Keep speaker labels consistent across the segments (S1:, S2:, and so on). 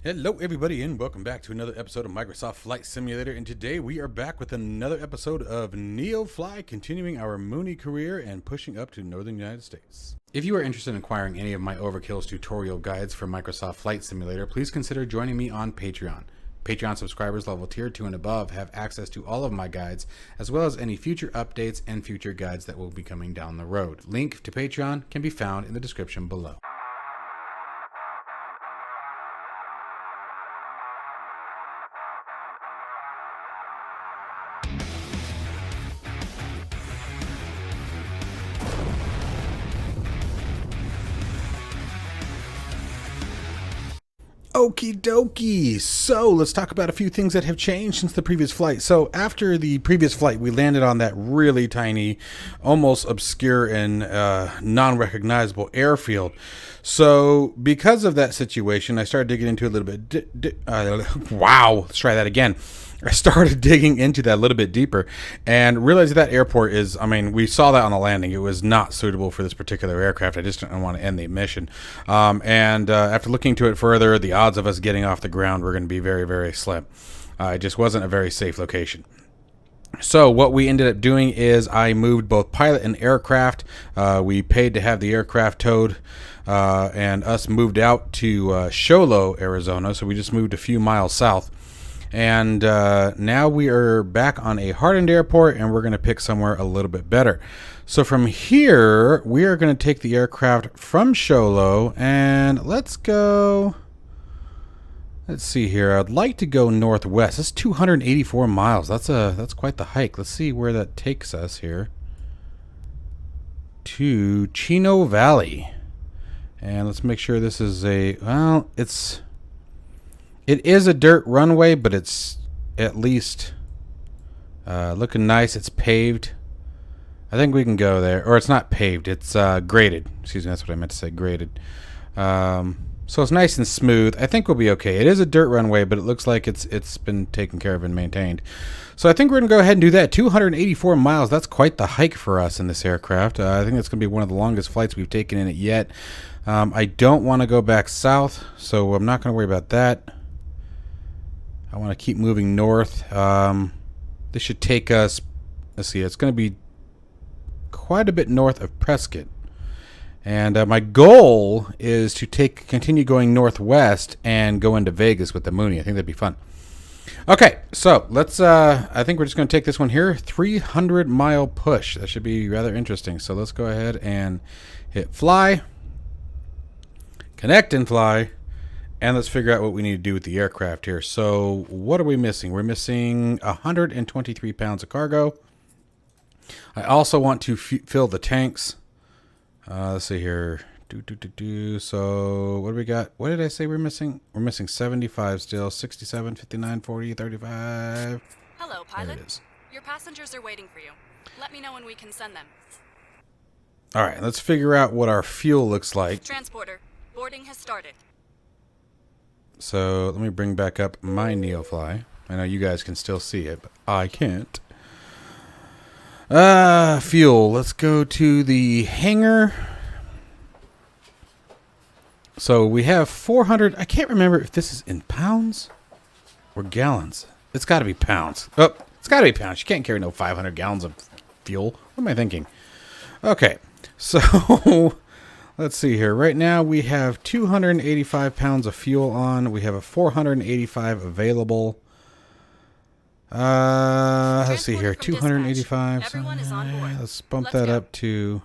S1: Hello everybody and welcome back to another episode of Microsoft Flight Simulator, and today we are back with another episode of NeoFly, continuing our Mooney career and pushing up to northern United States. If you are interested in acquiring any of my Overkills tutorial guides for Microsoft Flight Simulator, please consider joining me on Patreon. Patreon subscribers level tier 2 and above have access to all of my guides, as well as any future updates and future guides that will be coming down the road. Link to Patreon can be found in the description below. Okie dokie. So let's talk about a few things that have changed since the previous flight. So after the previous flight, we landed on that really tiny, almost obscure and non-recognizable airfield. So because of that situation, I started digging into it a little bit. Wow. Let's try that again. I started digging into that a little bit deeper and realized that airport is, we saw that on the landing. It was not suitable for this particular aircraft. I just didn't want to end the mission. After looking into it further, the odds of us getting off the ground were going to be very, very slim. It just wasn't a very safe location. So what we ended up doing is I moved both pilot and aircraft. We paid to have the aircraft towed and us moved out to Sholo, Arizona. So we just moved a few miles south. And now we are back on a hardened airport, and we're going to pick somewhere a little bit better. So from here, we are going to take the aircraft from Sholo, and let's go. Let's see here. I'd like to go northwest. That's 284 miles. That's quite the hike. Let's see where that takes us here. To Chino Valley, and let's make sure this is It is a dirt runway, but it's at least looking nice. It's paved. I think we can go there. Or it's not paved. It's graded. Excuse me, that's what I meant to say, graded. So it's nice and smooth. I think we'll be okay. It is a dirt runway, but it looks like it's been taken care of and maintained. So I think we're going to go ahead and do that. 284 miles. That's quite the hike for us in this aircraft. I think it's going to be one of the longest flights we've taken in it yet. I don't want to go back south, so I'm not going to worry about that. I want to keep moving north. This should take us, let's see, it's going to be quite a bit north of Prescott. And my goal is to continue going northwest and go into Vegas with the Mooney. I think that'd be fun. Okay, so let's, I think we're just going to take this one here. 300-mile push. That should be rather interesting. So let's go ahead and hit fly, connect and fly. And let's figure out what we need to do with the aircraft here. So what are we missing? We're missing 123 pounds of cargo. I also want to fill the tanks. Let's see here. So what do we got? What did I say we're missing? We're missing 75 still. 67, 59, 40, 35.
S2: Hello, pilot.
S1: There it is.
S2: Your passengers are waiting for you. Let me know when we can send them.
S1: All right, let's figure out what our fuel looks like.
S2: Transporter, boarding has started.
S1: So let me bring back up my NeoFly. I know you guys can still see it, but I can't. Fuel. Let's go to the hangar. So we have 400. I can't remember if this is in pounds or gallons. It's got to be pounds. Oh, it's got to be pounds. You can't carry no 500 gallons of fuel. What am I thinking? Okay, so let's see here. Right now we have 285 pounds of fuel on. We have a 485 available. Let's see here. 285. So, let's bump that up to.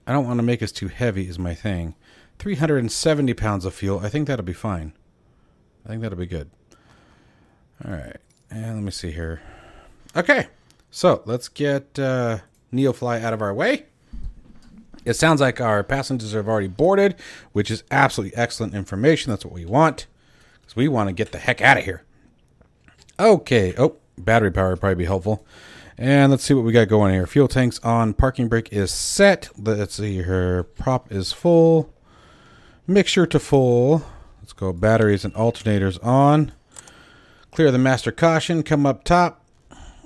S1: I don't want to make us too heavy is my thing. 370 pounds of fuel. I think that'll be fine. I think that'll be good. All right. And let me see here. Okay. So let's get NeoFly out of our way. It sounds like our passengers have already boarded, which is absolutely excellent information. That's what we want, because we want to get the heck out of here. Okay. Oh, battery power would probably be helpful. And let's see what we got going here. Fuel tanks on. Parking brake is set. Let's see here. Prop is full. Mixture to full. Let's go batteries and alternators on. Clear the master caution. Come up top.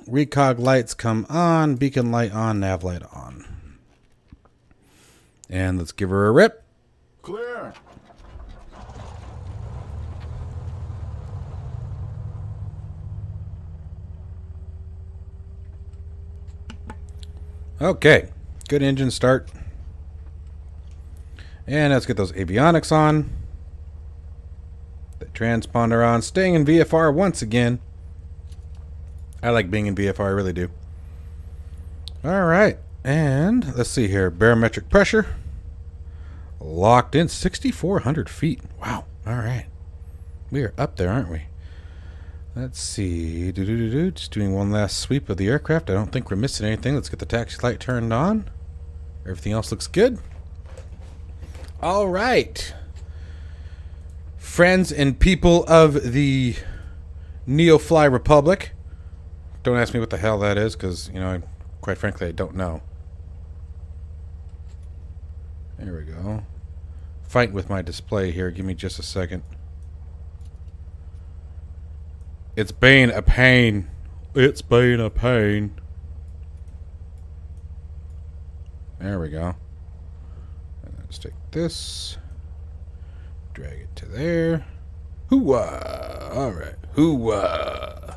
S1: Recog lights come on. Beacon light on. Nav light on. And let's give her a rip.
S3: Clear.
S1: Okay, good engine start. And let's get those avionics on. The transponder on. Staying in VFR once again. I like being in VFR, I really do. Alright, and let's see here. Barometric pressure. Locked in 6,400 feet. Wow, alright. We are up there, aren't we? Let's see. Just doing one last sweep of the aircraft. I don't think we're missing anything. Let's get the taxi light turned on. Everything else looks good. All right. Friends and people of the NeoFly Republic. Don't ask me what the hell that is, because, you know, quite frankly, I don't know. There we go. Fighting with my display here. Give me just a second. It's been a pain. It's been a pain. There we go. And let's take this. Drag it to there. Hoo-wah! Alright. Hoo-wah!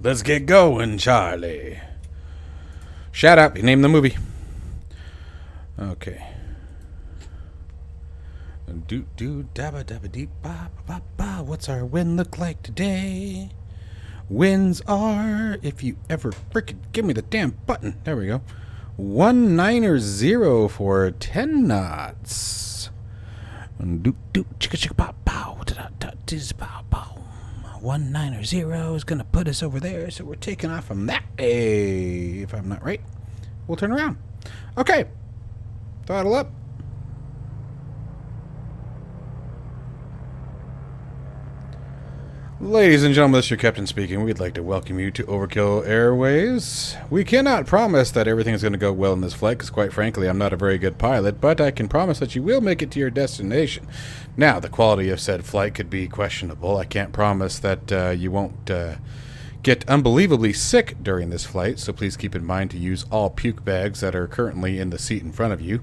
S1: Let's get going, Charlie. Shout out. You name the movie. Okay. Do do dabba dabba deep ba ba ba. What's our wind look like today? Winds are, if you ever frickin' give me the damn button. There we go. 190 for 10 knots. Do do chicka chicka pow pow. 190 is gonna put us over there, so we're taking off from that. If I'm not right, we'll turn around. Okay, throttle up. Ladies and gentlemen, this is your captain speaking. We'd like to welcome you to Overkill Airways. We cannot promise that everything is going to go well in this flight, because quite frankly, I'm not a very good pilot, but I can promise that you will make it to your destination. Now, the quality of said flight could be questionable. I can't promise that you won't get unbelievably sick during this flight, so please keep in mind to use all puke bags that are currently in the seat in front of you.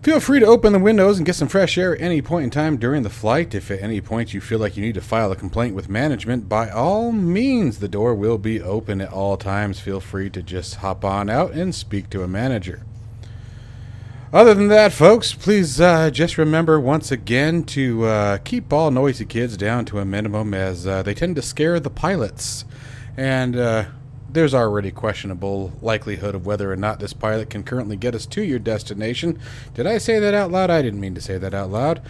S1: Feel free to open the windows and get some fresh air at any point in time during the flight. If at any point you feel like you need to file a complaint with management, by all means, the door will be open at all times. Feel free to just hop on out and speak to a manager. Other than that, folks, please just remember once again to keep all noisy kids down to a minimum, as they tend to scare the pilots. And there's already questionable likelihood of whether or not this pilot can currently get us to your destination. Did I say that out loud? I didn't mean to say that out loud.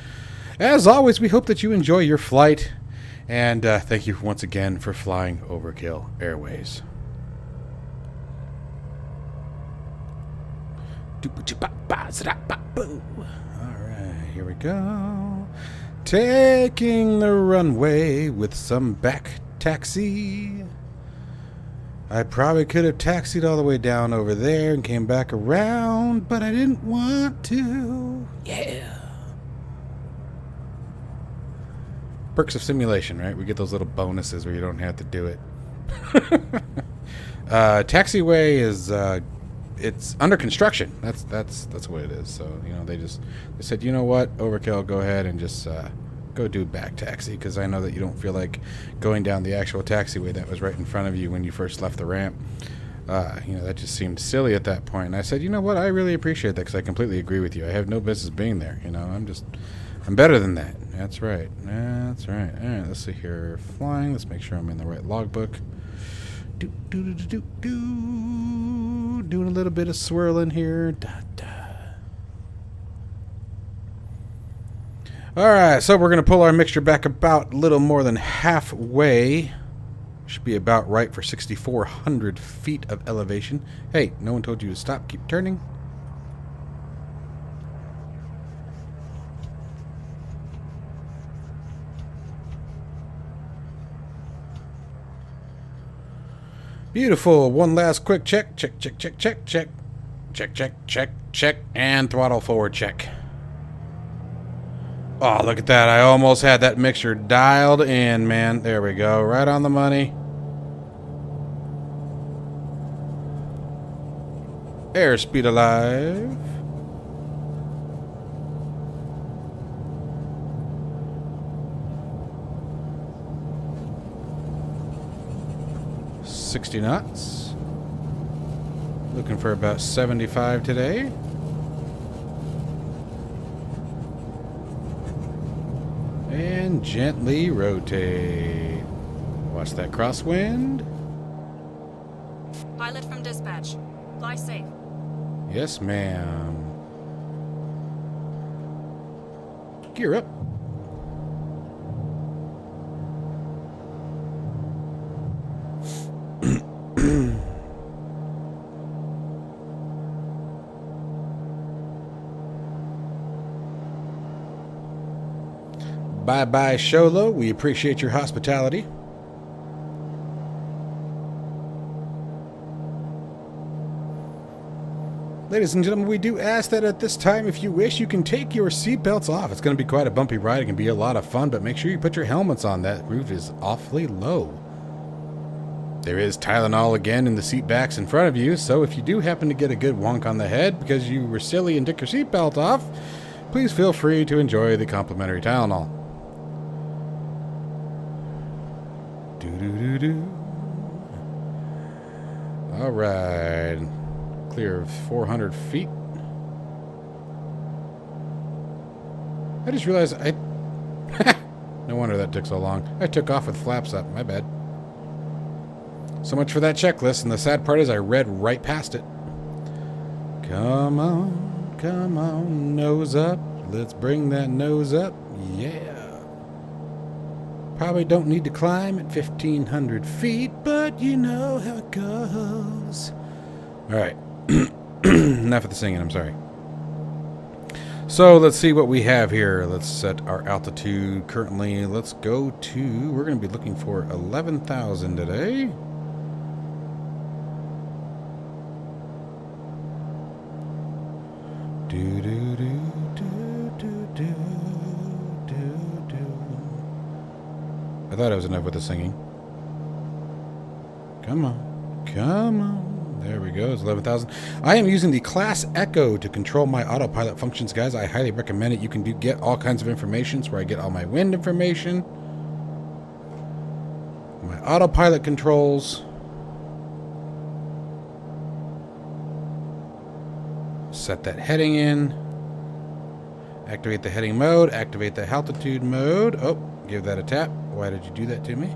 S1: As always, we hope that you enjoy your flight, and thank you once again for flying Overkill Airways. Alright, here we go. Taking the runway with some back taxi. I probably could have taxied all the way down over there and came back around, but I didn't want to. Yeah. Perks of simulation, right? We get those little bonuses where you don't have to do it. Taxiway is it's under construction. That's what it is. So, you know, they said, you know what, Overkill, go ahead and just go do back taxi, because I know that you don't feel like going down the actual taxiway that was right in front of you when you first left the ramp. You know, that just seemed silly at that point. And I said, you know what, I really appreciate that, because I completely agree with you. I have no business being there. You know, I'm better than that. That's right. That's right. All right, let's see here. Flying. Let's make sure I'm in the right logbook. Doing a little bit of swirling here. Alright, so we're going to pull our mixture back about a little more than halfway. Should be about right for 6,400 feet of elevation. Hey, no one told you to stop. Keep turning. Beautiful. One last quick check. Check, check, check, check, check. Check, check, check, check. And throttle forward check. Oh, look at that. I almost had that mixture dialed in, man. There we go. Right on the money. Airspeed alive. 60 knots. Looking for about 75 today. And gently rotate. Watch that crosswind.
S2: Pilot from dispatch. Fly safe.
S1: Yes, ma'am. Gear up. Bye-bye, Sholo. We appreciate your hospitality. Ladies and gentlemen, we do ask that at this time, if you wish, you can take your seatbelts off. It's going to be quite a bumpy ride. It can be a lot of fun, but make sure you put your helmets on. That roof is awfully low. There is Tylenol again in the seat backs in front of you, so if you do happen to get a good wonk on the head because you were silly and took your seatbelt off, please feel free to enjoy the complimentary Tylenol. Do-do-do-do. All right. Clear of 400 feet. I just realized no wonder that took so long. I took off with flaps up. My bad. So much for that checklist, and the sad part is I read right past it. Come on, nose up. Let's bring that nose up. Yeah. Probably don't need to climb at 1,500 feet, but you know how it goes. All right. Enough of the singing, I'm sorry. So let's see what we have here. Let's set our altitude currently. Let's go to, we're going to be looking for 11,000 today. Do do do do do do do do. I thought it was enough with the singing. Come on, come on. There we go. It's 11,000. I am using the Class Echo to control my autopilot functions, guys. I highly recommend it. You can get all kinds of information. It's where I get all my wind information, my autopilot controls. Set that heading in. Activate the heading mode. Activate the altitude mode. Oh, give that a tap. Why did you do that to me?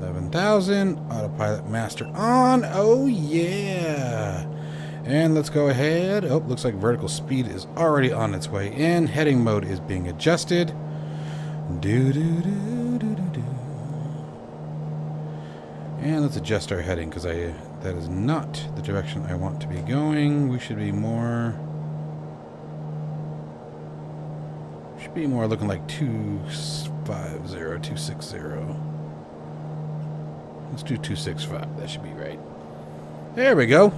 S1: 11,000. Autopilot master on. Oh, yeah. And let's go ahead. Oh, looks like vertical speed is already on its way in. Heading mode is being adjusted. Do, do, do, do, do, do. And let's adjust our heading because that is not the direction I want to be going. We should be more looking like 250, 260. Let's do 265. That should be right. There we go.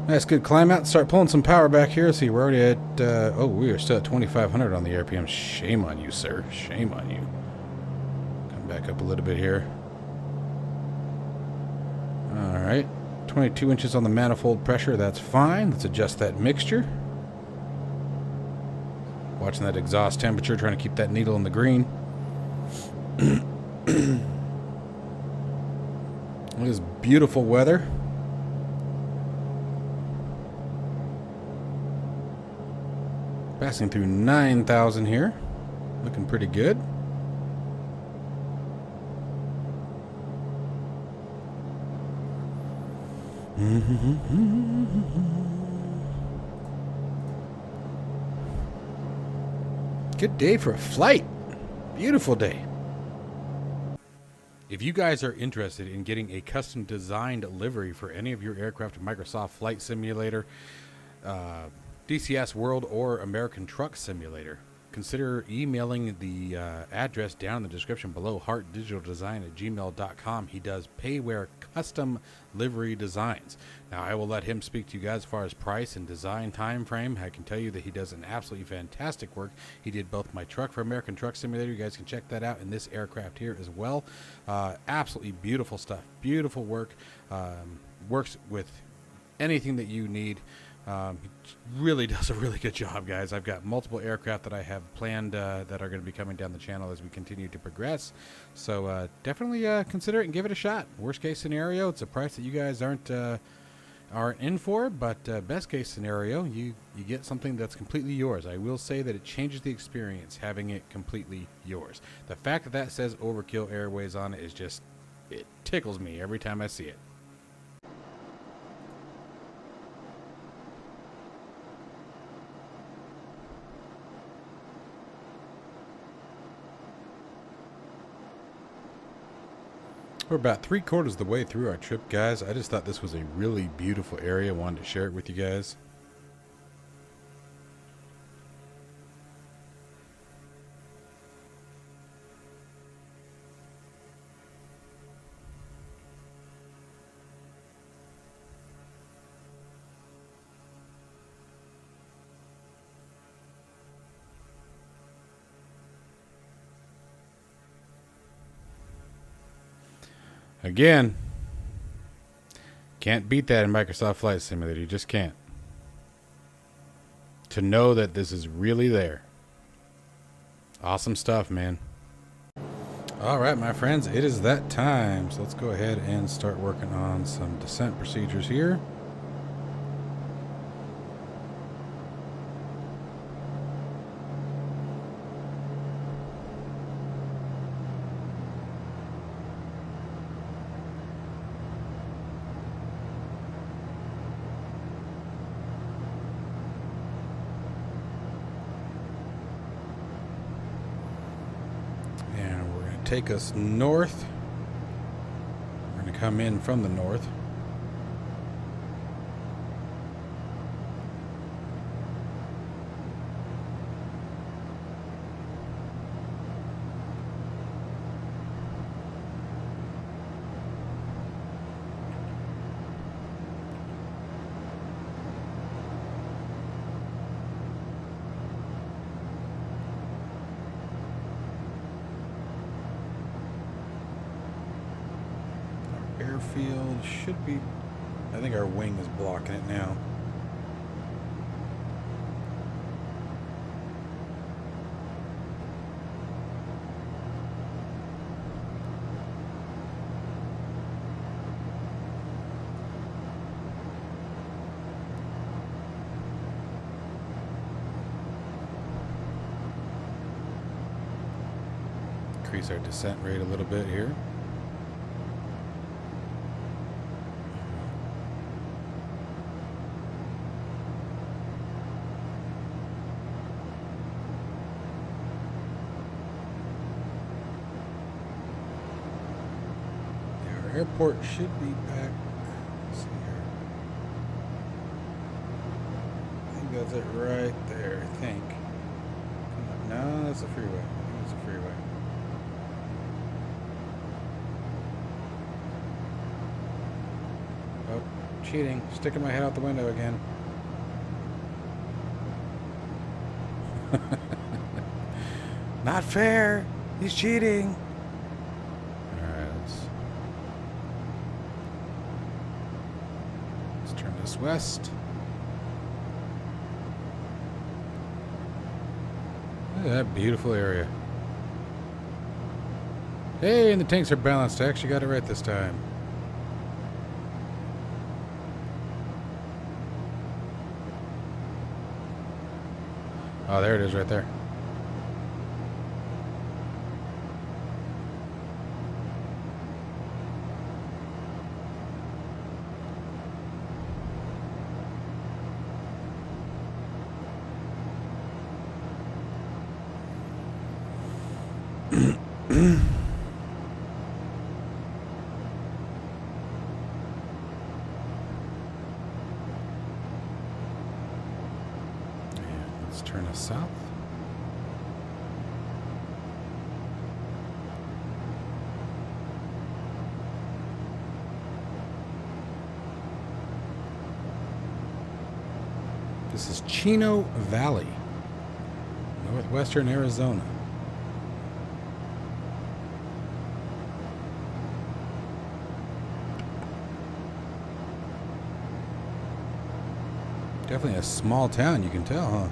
S1: Nice good climb out. Start pulling some power back here. See, we're already at, oh, we are still at 2,500 on the RPM. Shame on you, sir. Shame on you. Come back up a little bit here. All right. 22 inches on the manifold pressure. That's fine. Let's adjust that mixture. Watching that exhaust temperature, trying to keep that needle in the green. Look at this beautiful weather. Passing through 9,000 here. Looking pretty good. Good day for a flight. Beautiful day. If you guys are interested in getting a custom designed livery for any of your aircraft, Microsoft Flight Simulator, DCS World, or American Truck Simulator, consider emailing the address down in the description below, heartdigitaldesign@gmail.com. He does payware custom livery designs. Now, I will let him speak to you guys as far as price and design time frame. I can tell you that he does an absolutely fantastic work. He did both my truck for American Truck Simulator. You guys can check that out, and this aircraft here as well. Absolutely beautiful stuff. Beautiful work. Works with anything that you need. He really does a really good job, guys. I've got multiple aircraft that I have planned that are going to be coming down the channel as we continue to progress. So definitely consider it and give it a shot. Worst case scenario, it's a price that you guys aren't in for, but best case scenario, you get something that's completely yours. I will say that it changes the experience having it completely yours. The fact that that says Overkill Airways on it is just, it tickles me every time I see it. We're about 3/4 of the way through our trip, guys. I just thought this was a really beautiful area. I wanted to share it with you guys. Again, can't beat that in Microsoft Flight Simulator. You just can't. To know that this is really there. Awesome stuff, man. All right, my friends, it is that time. So let's go ahead and start working on some descent procedures here. Take us north. We're going to come in from the north. Airfield should be, I think our wing is blocking it now. Increase our descent rate a little bit here. Airport should be back. Let's see here. I think that's it right there, I think. No, that's a freeway. I think it's a freeway. Oh, cheating. Sticking my head out the window again. Not fair. He's cheating. West. Look at that beautiful area. Hey, and the tanks are balanced. I actually got it right this time. Oh, there it is right there. Let's turn us south. This is Chino Valley, northwestern Arizona. Definitely a small town, you can tell, huh?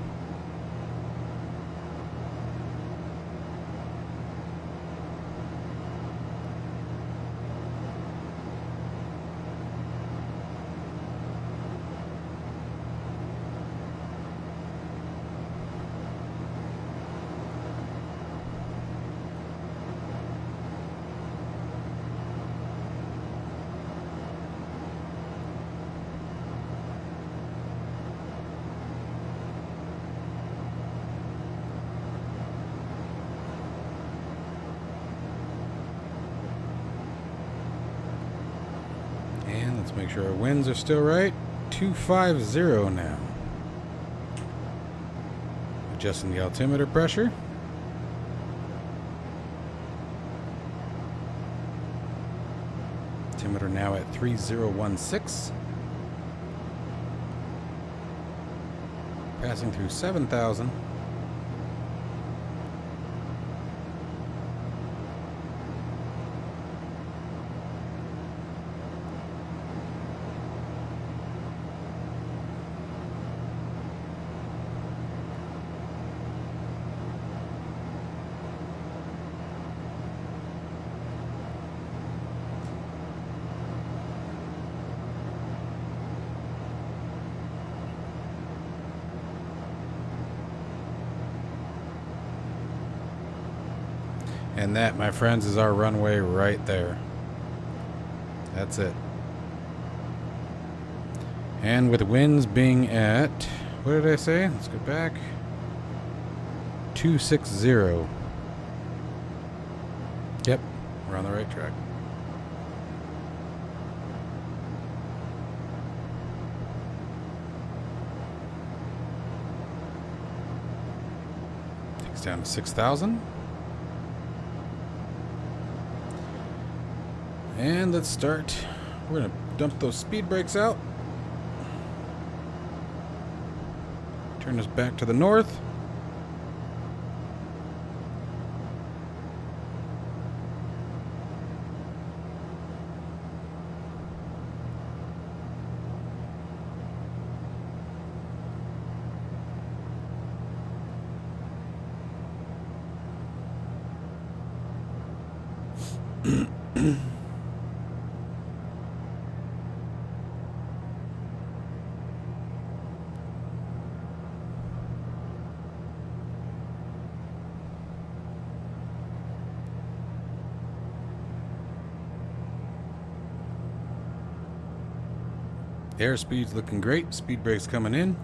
S1: Let's make sure our winds are still right. 250 now. Adjusting the altimeter pressure. Altimeter now at 3016. Passing through 7,000. And that, my friends, is our runway right there. That's it. And with winds being at, what did I say? Let's go back. 260. Yep, we're on the right track. Takes down to 6,000. And let's start. We're going to dump those speed brakes out. Turn us back to the north. Airspeed's looking great. Speed brakes coming in.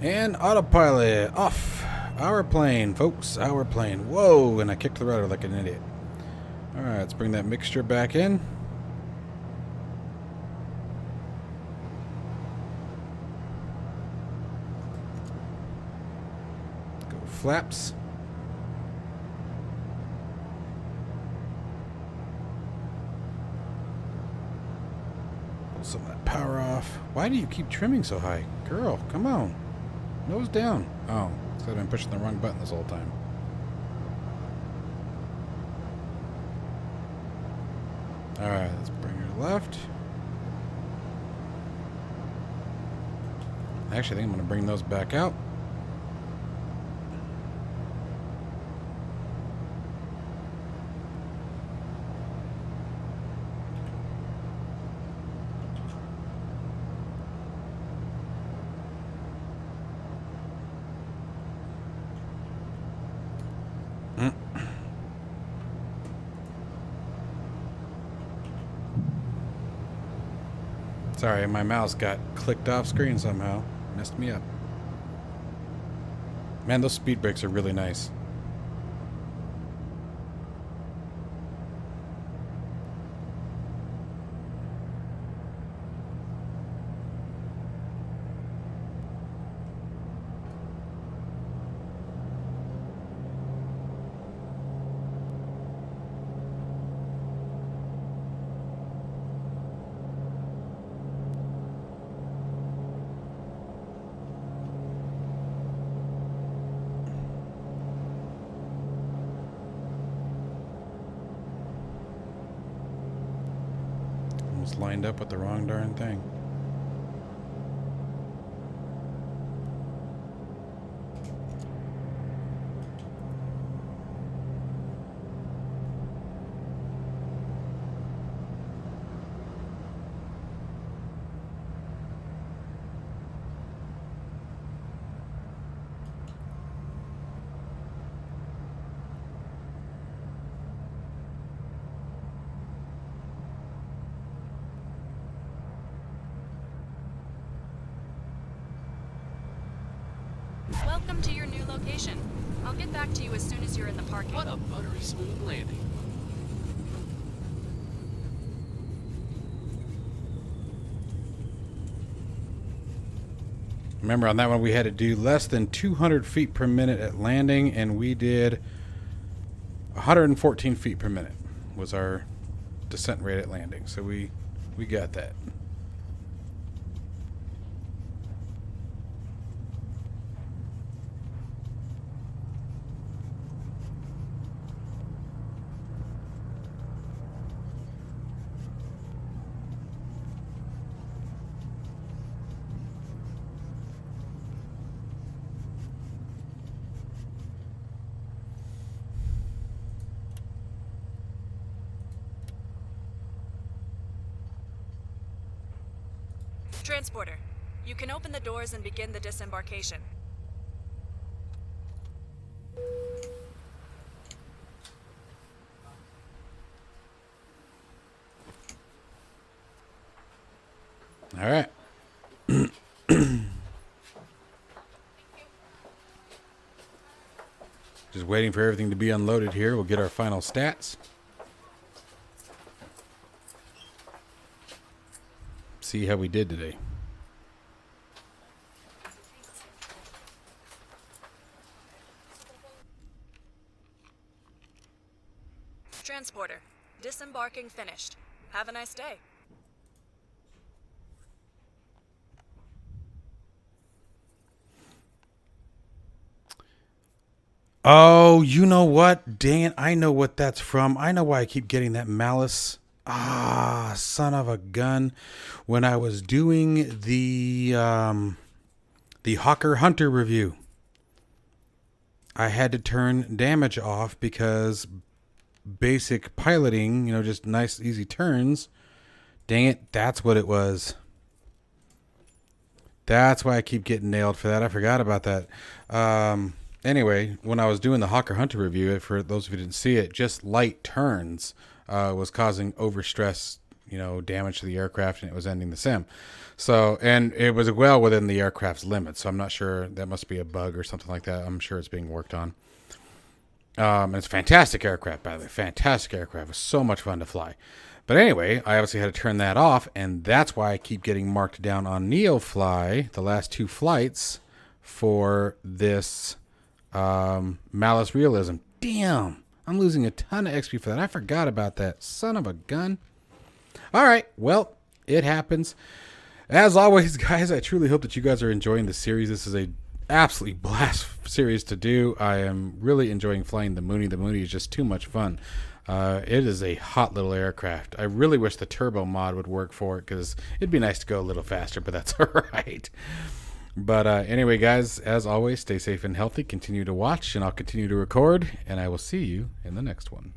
S1: And autopilot off. Our plane, folks. Our plane. Whoa, and I kicked the rudder like an idiot. Alright, let's bring that mixture back in. Go flaps. Some of that power off. Why do you keep trimming so high? Girl, come on. Nose down. Oh, because I've been pushing the wrong button this whole time. Alright, let's bring her left. Actually, I think I'm going to bring those back out. Sorry, my mouse got clicked off screen somehow. Messed me up. Man, those speed brakes are really nice. Lined up with the wrong darn thing.
S2: Welcome to your new location. I'll get back to you as soon as you're in the parking.
S3: What a buttery smooth landing.
S1: Remember, on that one we had to do less than 200 feet per minute at landing, and we did 114 feet per minute was our descent rate at landing. So we got that.
S2: Transporter, you can open the doors and begin the disembarkation.
S1: All right. Just waiting for everything to be unloaded here. We'll get our final stats. See how we did today.
S2: Transporter, disembarking finished. Have a nice day.
S1: Oh, you know what? Dang it. I know what that's from. I know why I keep getting that malice. Ah, son of a gun. When I was doing the Hawker Hunter review, I had to turn damage off because basic piloting, just nice, easy turns. Dang it. That's what it was. That's why I keep getting nailed for that. I forgot about that. Anyway, when I was doing the Hawker Hunter review, for those of you who didn't see it, just light turns was causing overstress, damage to the aircraft, and it was ending the sim. So, and it was well within the aircraft's limits. So I'm not sure, that must be a bug or something like that. I'm sure it's being worked on. And it's a fantastic aircraft, by the way. Fantastic aircraft. It was so much fun to fly. But anyway, I obviously had to turn that off, and that's why I keep getting marked down on NeoFly, the last two flights, for this Malice Realism. Damn, I'm losing a ton of XP for that. I forgot about that. Son of a gun. All right, well, it happens. As always, guys, I truly hope that you guys are enjoying the series. This is a absolutely blast series to do. I am really enjoying flying the Mooney. The Mooney is just too much fun. It is a hot little aircraft. I really wish the turbo mod would work for it, because it'd be nice to go a little faster, but that's all right. But anyway, guys, as always, stay safe and healthy. Continue to watch, and I'll continue to record, and I will see you in the next one.